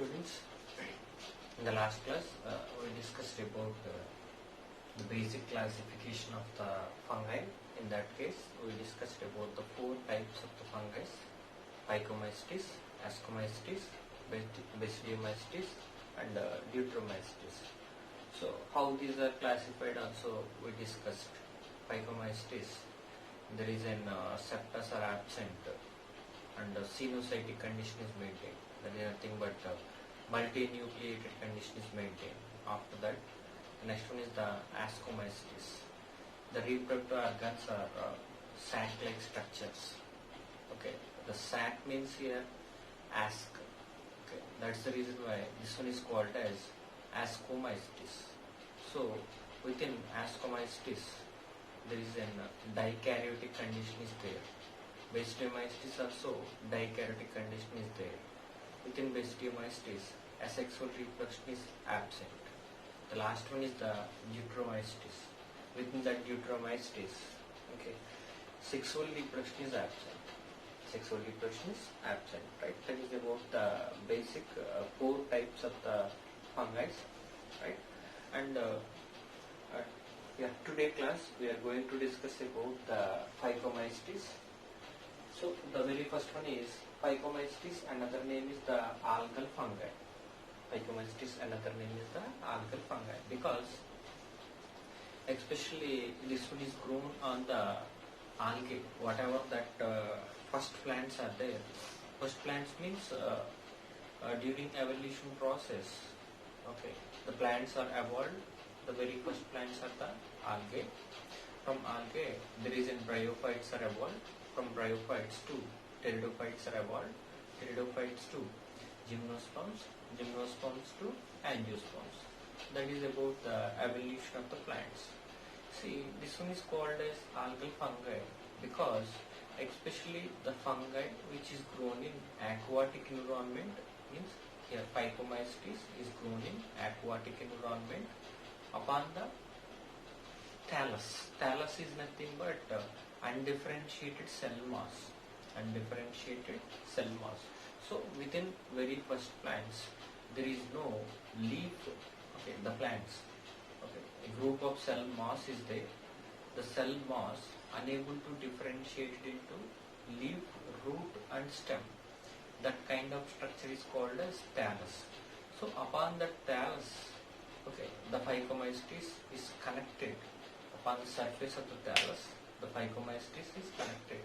students, in the last class we discussed about the basic classification of the fungi. In that case, we discussed about the four types of the fungi: Phycomycetes, Ascomycetes, Basidiomycetes and Deuteromycetes. So how these are classified also we discussed. Phycomycetes, there is an septus are absent and sinusotic condition is maintained. That is nothing but multinucleated condition is maintained. After that, the next one is the Ascomycetes. The reproductive organs are sac-like structures. Okay, the sac means here asc. Okay, that's the reason why this one is called as Ascomycetes. So within Ascomycetes, there is an dikaryotic condition is there. Basidiomycetes also dikaryotic condition is there. Within Basidiomycetes, asexual reproduction is absent. The last one is the Deuteromycetes. Within that Deuteromycetes, okay, sexual reproduction is absent. Sexual reproduction is absent, right? That is about the basic four types of the fungi, right? And today class we are going to discuss about the Phycomycetes. So the very first one is Phycomycetes. Another name is the algal fungi. Phycomycetes, another name is the algal fungi, because especially this one is grown on the algae, whatever that first plants are there. First plants means during evolution process, okay, the plants are evolved. The very first plants are the algae. From algae, there is in bryophytes are evolved. From bryophytes to pteridophytes are evolved. Pteridophytes to gymnosperms. Gymnosperms to angiosperms. That is about the evolution of the plants. See, this one is called as algal fungi because especially the fungi which is grown in aquatic environment, means here Phycomycetes is grown in aquatic environment upon the thallus. Thallus is nothing but undifferentiated cell mass. Undifferentiated cell mass. So within very first plants, there is no leaf. Okay, the plants. Okay, a group of cell mass is there. The cell mass unable to differentiate it into leaf, root, and stem. That kind of structure is called as thallus. So upon that thallus, okay, the Phycomycetes is connected. Upon the surface of the thallus, the Phycomycetes is connected,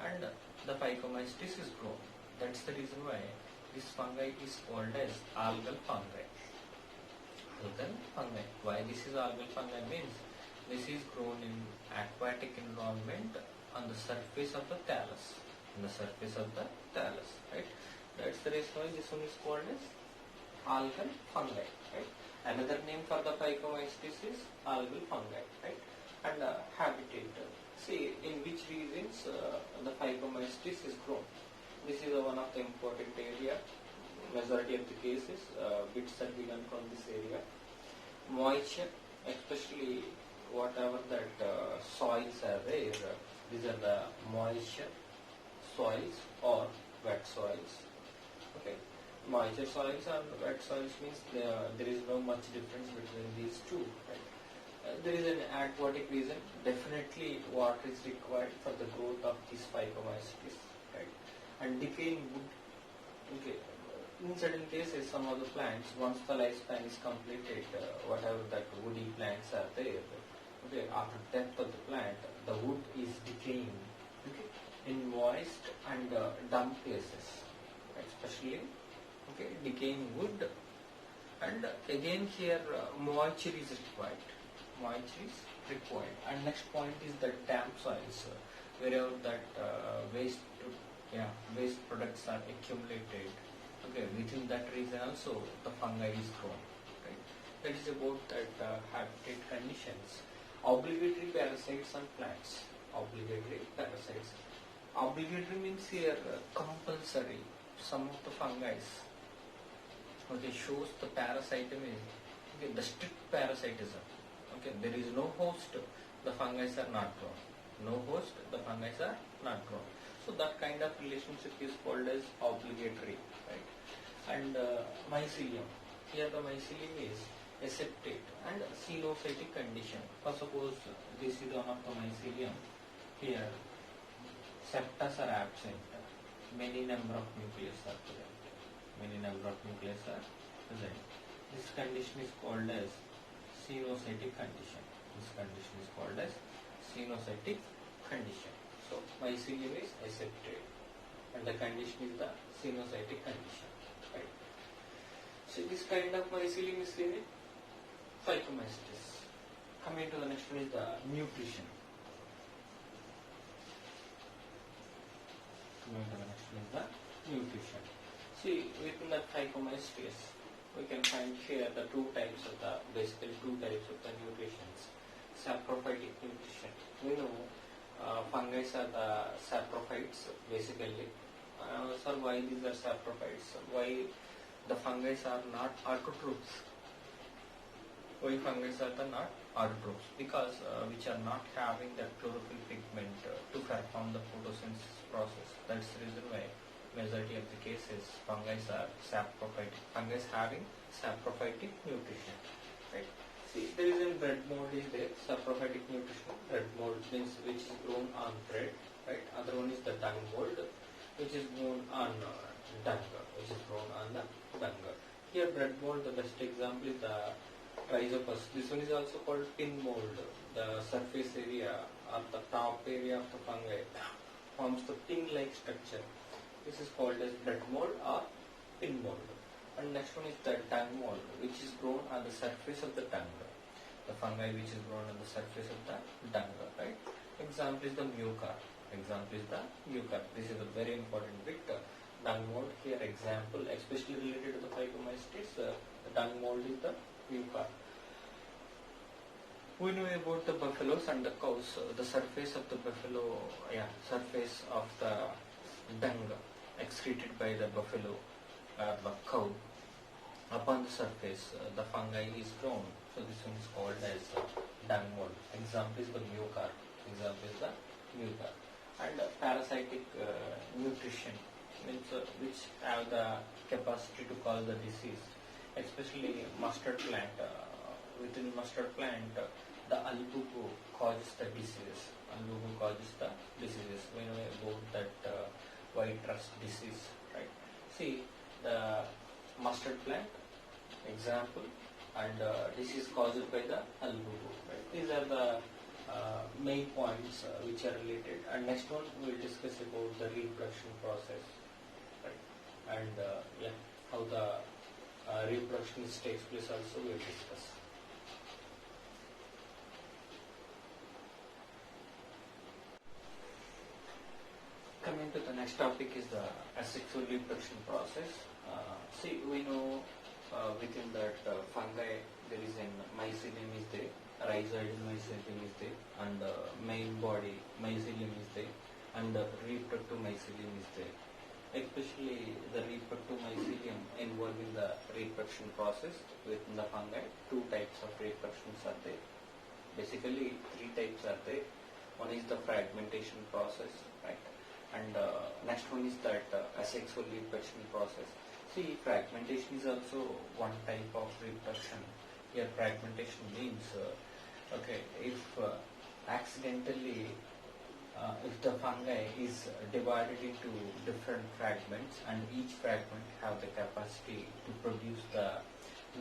and the Phycomycetes is grown. That's the reason why this fungi is called as algal fungi. Algal fungi. Why this is algal fungi means this is grown in aquatic environment on the surface of the thallus. On the surface of the thallus, right? That's the reason why this one is called as algal fungi, right? Another name for the Phycomycetes is algal fungi, right? And habitat. See, in which regions the Phycomycetes is grown. This is one of the important area. Majority of the cases, bits are given from this area. Moisture, especially whatever that soils are there, these are the moisture soils or wet soils. Okay, moisture soils and wet soils means there is no much difference between these two. Right? There is an aquatic region. Definitely, water is required for the growth of these Phycomycetes. Right? And decaying wood. Okay. In certain cases, some of the plants, once the lifespan is completed, whatever that woody plants are there, okay, after death of the plant, the wood is decaying, okay, in moist and damp places, especially, okay, decaying wood. And again here, moisture is required. Moisture is required. And next point is the damp soils, wherever that waste products are accumulated. Okay, within that region also the fungi is grown. Right? That is about that habitat conditions. Obligatory parasites on plants. Obligatory parasites. Obligatory means here compulsory. Some of the fungi, okay, shows the parasitism is, okay, the strict parasitism. Okay, there is no host, the fungi are not grown. No host, the fungi are not grown. So that kind of relationship is called as obligatory, right? and mycelium. Here the mycelium is aseptate and cenocytic condition. Suppose this is one of the mycelium. Here septas are absent. Many number of nucleus are present. Many number of nucleus are present. This condition is called as cenocytic condition. This condition is called as cenocytic condition. So mycelium is aseptate and the condition is the cenocytic condition. Right. So this kind of mycelium is in phycomystis. Coming to the next one is the nutrition. Coming to the next one is the nutrition. See, within the phycomystis, we can find here the basically two types of the nutritions. Saprophytic nutrition. We know fungi are the saprophytes basically. Sir, why these are saprophytes? Why the fungi are not autotrophs? Why fungi are not autotrophs? Because which are not having the chlorophyll pigment to perform the photosynthesis process. That's the reason why majority of the cases fungi are saprophytic. Fungi having saprophytic nutrition. Right? See, there is a bread mold is there. Saprophytic nutrition. Bread mold means which is grown on bread. Right? Other one is the dung mold, which is grown on dung. Which is grown on the dung. Here, bread mold. The best example is the rhizopus. This one is also called pin mold. The surface area or the top area of the fungi forms the pin-like structure. This is called as bread mold or pin mold. And next one is the dung mold, which is grown on the surface of the dung. The fungi which is grown on the surface of the dung. Right? Example is the mucor. Example is the mucor. This is a very important bit. Dung mold here example, especially related to the phycomystis. The dung mold is the mucor. We know about the buffaloes and the cows. The surface of the buffalo, surface of the dung excreted by the buffalo or cow. Upon the surface, the fungi is grown. So this one is called as dung mold. Example is the mucor. Example is the mucor. And parasitic nutrition means which have the capacity to cause the disease. Especially mustard plant. Within mustard plant, the albugo causes the diseases. Albugo causes the diseases. We know about that white rust disease, right? See, the mustard plant example, and this is caused by the albugo. Right? These are the main points which are related. And next one we will discuss about the reproduction process, right? And how the reproduction takes place also we will discuss. Coming to the next topic is the asexual reproduction process. See, we know within that fungi there is an mycelium is there, rhizoidal mycelium is there, and main body mycelium is there, and reproductive mycelium is there. Especially the reproductive mycelium involved in the reproduction process within the fungi. Two types of reproductions are there. Basically, three types are there. One is the fragmentation process, right? And next one is that asexual reproduction process. See, fragmentation is also one type of reproduction. Here, fragmentation means, if accidentally, if the fungi is divided into different fragments and each fragment have the capacity to produce the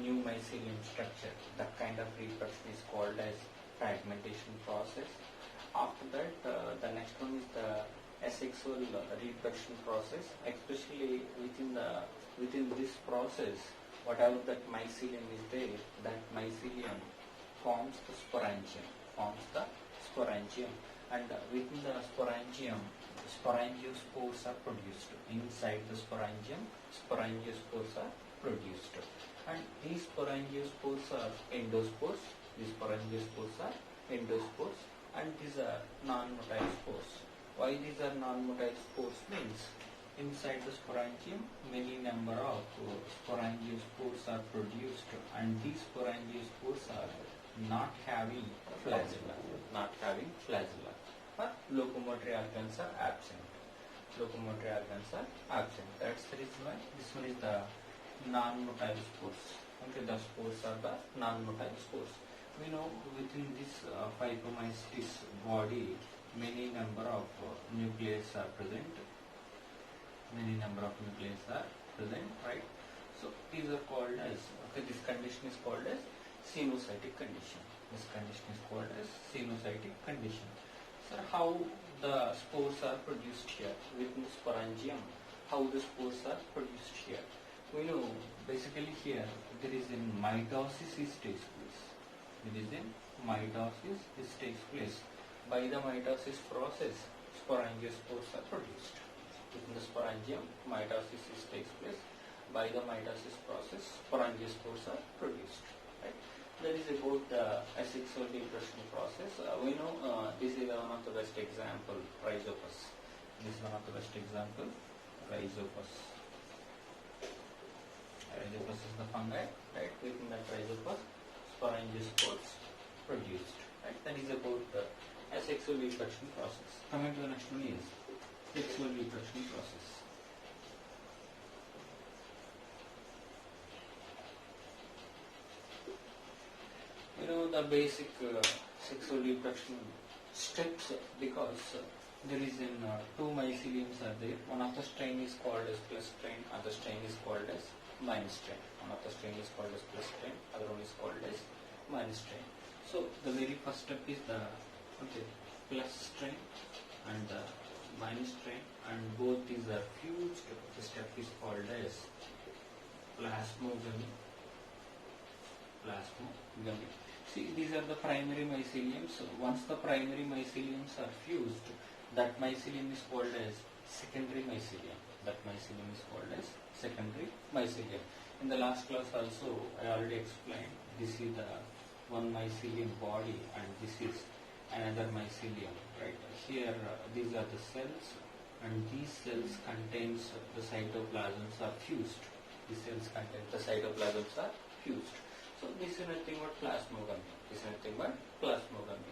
new mycelium structure, that kind of reproduction is called as fragmentation process. After that, the next one is the asexual reproduction process. Especially within this process, whatever that mycelium is there, that mycelium forms the sporangium. And within the sporangium, sporangiosspores are produced. Inside the sporangium, sporangiosspores are produced. And these sporangiosspores are endospores. And these are non-motile spores. Why these are non-motile spores means inside the sporangium many number of sporangiospores are produced, and these sporangiospores are not having flagella. Or locomotory organs are absent. That's the reason why this one is the non-motile spores. Okay, the spores are the non-motile spores. We know within this fibromycetes body, many number of nucleus are present. Many number of nucleus are present, right? So these are called as, okay, this condition is called as sinusitic condition. This condition is called as sinusitic condition. So how the spores are produced here within sporangium? How the spores are produced here? We know basically here there is in mitosis is takes place. It is in mitosis is takes place. By the mitosis process, sporangiospores are produced. Within the sporangium, mitosis is takes place. By the mitosis process, sporangiospores are produced. Right? That is about asexual reproduction process. We know this is one of the best example, rhizopus. This is one of the best example, rhizopus. Rhizopus is the fungi, right? Within that rhizopus, sporangiospores produced. Right? That is about asexual reproduction process. Coming to the next one is sexual reproduction process. You know the basic sexual reproduction steps, because there is in two myceliums are there. One of the strain is called as plus strain, other strain is called as minus strain. One of the strain is called as plus strain, other one is called as minus strain. So the very first step is the plus strain and the minus strain, and both these are fused. The step is called as plasmogamy. Plasmogamy. See, these are the primary myceliums. Once the primary myceliums are fused, that mycelium is called as secondary mycelium. That mycelium is called as secondary mycelium. In the last class also, I already explained, this is the one mycelium body and this is another mycelium, right? Here, these are the cells, and these cells contains the cytoplasms are fused. These cells contain the cytoplasms are fused. So this is nothing but plasmogamy. This is nothing but plasmogamy.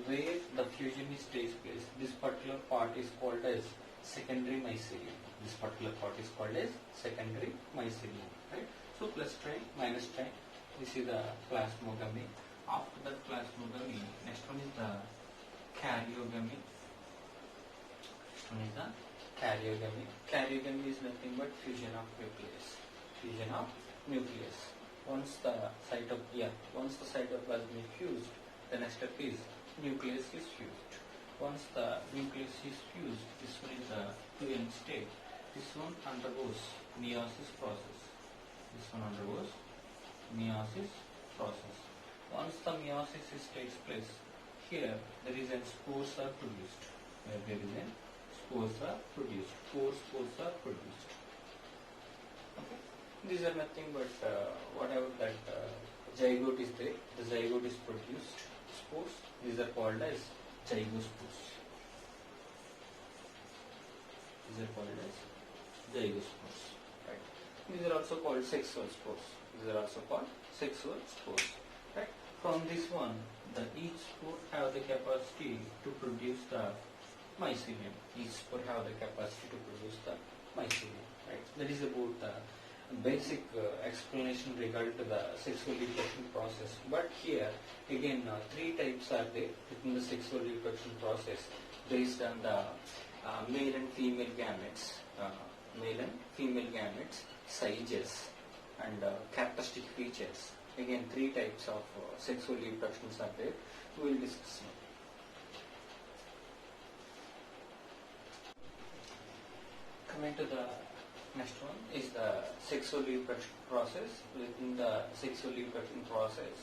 Where the fusion is takes place, this particular part is called as secondary mycelium. This particular part is called as secondary mycelium. Right? So plus strain, minus strain. This is the plasmogamy. After that plasmogamy, next one is the karyogamy. Next one is the karyogamy. Karyogamy is nothing but fusion of nucleus. Fusion of nucleus. Once the cytoplasm is fused, the next step is nucleus is fused. Once the nucleus is fused, this one is the 2n state. This one undergoes meiosis process. This one undergoes meiosis process. Once the meiosis takes place, here there is a spores are produced. Where there is a spores are produced. 4 spores are produced. Okay. These are nothing but whatever that zygote is there, the zygote is produced spores. These are called as zygospores. These are called as zygospores. Right? These are also called sexual spores. These are also called sexual spores. Right? From this one, each spore have the capacity to produce the mycelium. Each spore have the capacity to produce the mycelium. Right? That is about the basic explanation regarding to the sexual reproduction process. But here again 3 types are there within the sexual reproduction process based on the male and female gametes, sizes and characteristic features. Again 3 types of sexual reproductions are there. We will discuss now. Coming to the next one is the sexual reproduction process. Within the sexual reproduction process,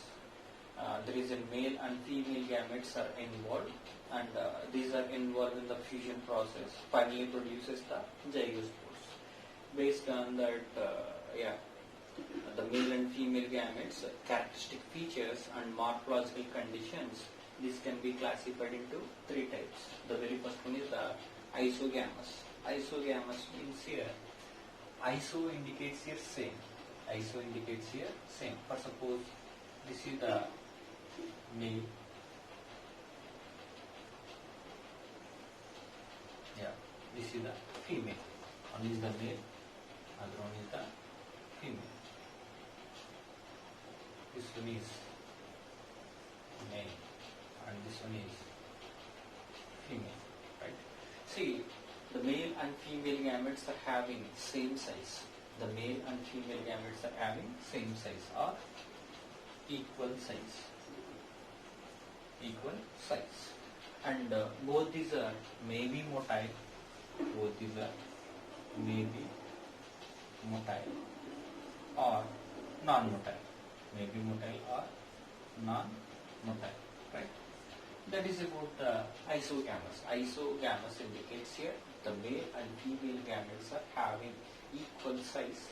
there is a male and female gametes are involved, and these are involved in the fusion process. Finally, produces the zygospores. Based on that, the male and female gametes, characteristic features and morphological conditions. This can be classified into 3 types. The very first one is the isogamous. Isogamous means here. Iso indicates here same. Iso indicates here same. For suppose this is the male. This is the female. One is the male, other one is the female. This one is male and this one is female, right? See, the male and female gametes are having same size. The male and female gametes are having same size or equal size. Equal size. And both these are maybe motile. Both these are maybe motile or non-motile. Maybe motile or non-motile, right? That is about isogamous. Isogamous indicates here the male and female gametes are having equal size.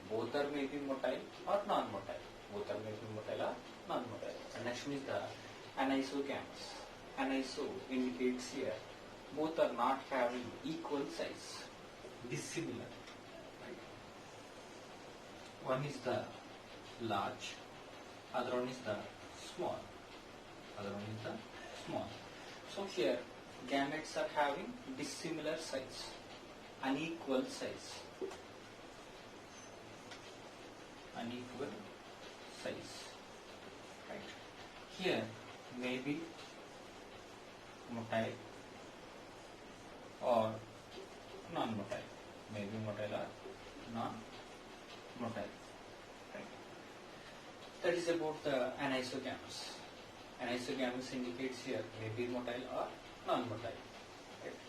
Both are maybe motile or non-motile. Both are maybe motile or non-motile. And next one is the anisogamous. Aniso indicates here both are not having equal size, dissimilar. Right? One is the large, other one is the small. Other one is the small. So here gametes are having dissimilar size, unequal size. Unequal size. Right. Here maybe motile or non-motile. Maybe motile or non-motile. Right. That is about the anisogamous. Anisogamous indicates here maybe motile or non-motile. Right.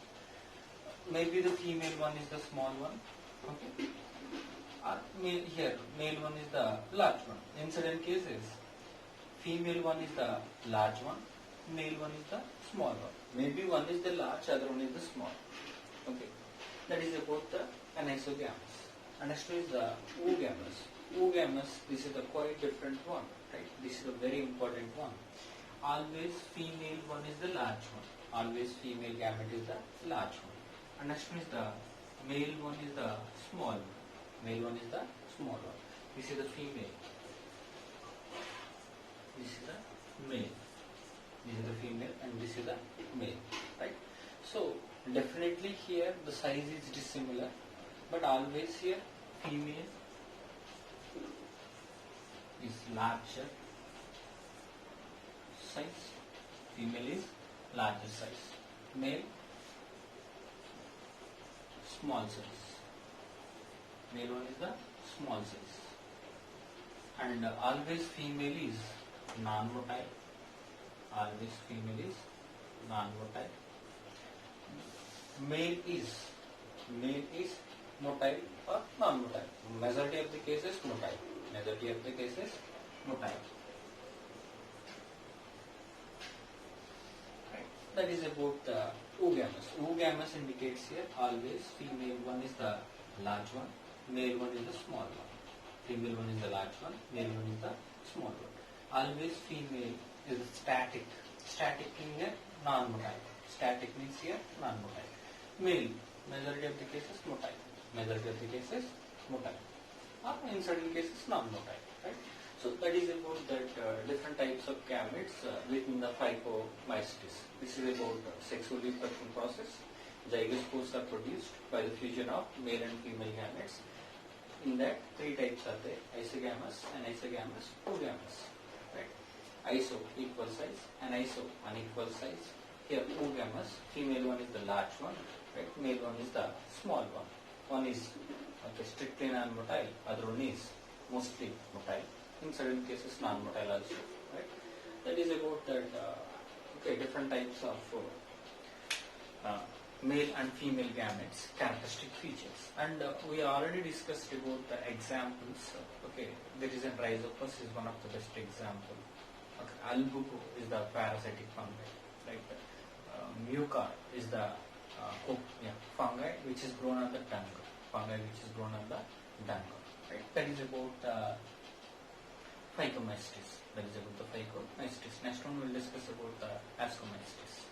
Maybe the female one is the small one. Okay. Or male one is the large one. In certain cases, female one is the large one, male one is the small one. Maybe one is the large, other one is the small. Okay. That is about the anisogamous. And next is the oogamous. Oogamous, this is a quite different one. Right? This is a very important one. Always female one is the large one. Always female gamete is the large one. And next one is the male one is the small one. Male one is the small one. This is the female. This is the male. This is the female and this is the male. Right? So definitely here the size is dissimilar, but always here female is larger size. Female is larger size. Male small size. Male one is the small size. And always female is non-motile. Always female is non-motile. Male is motile or non-motile. Majority of the cases motile. Majority of the cases motile. Right. That is about the oogamous. Oogamous indicates here always female one is the large one, male one is the small one. Female one is the large one, male one is the small one. Always female is static. Static means here non-motile. Static means here non-motile. Male, majority of the cases motile. Majority of the cases motile. Or in certain cases non-motile. Right? So that is about that different types of gametes within the phycomycetes. This is about sexual reproduction process. Zygospores are produced by the fusion of male and female gametes. In that, three types are there: isogamous, anisogamous, oogamous. Right? Iso, equal size, aniso, unequal size. Here, oogamous, female one is the large one, right? Male one is the small one. One is strictly non-motile, other one is mostly motile. In certain cases, non-motile also. Right? That is about that. Different types of male and female gametes, characteristic features. And we already discussed about the examples. There is a rhizopus is one of the best example. Albuco is the parasitic fungi. Right? Mucor is the fungi which is grown on the dung. Fungi which is grown on the dung. Right? That is about phycomycetes. That is about the phycomycetes. Next one we will discuss about the ascomycetes.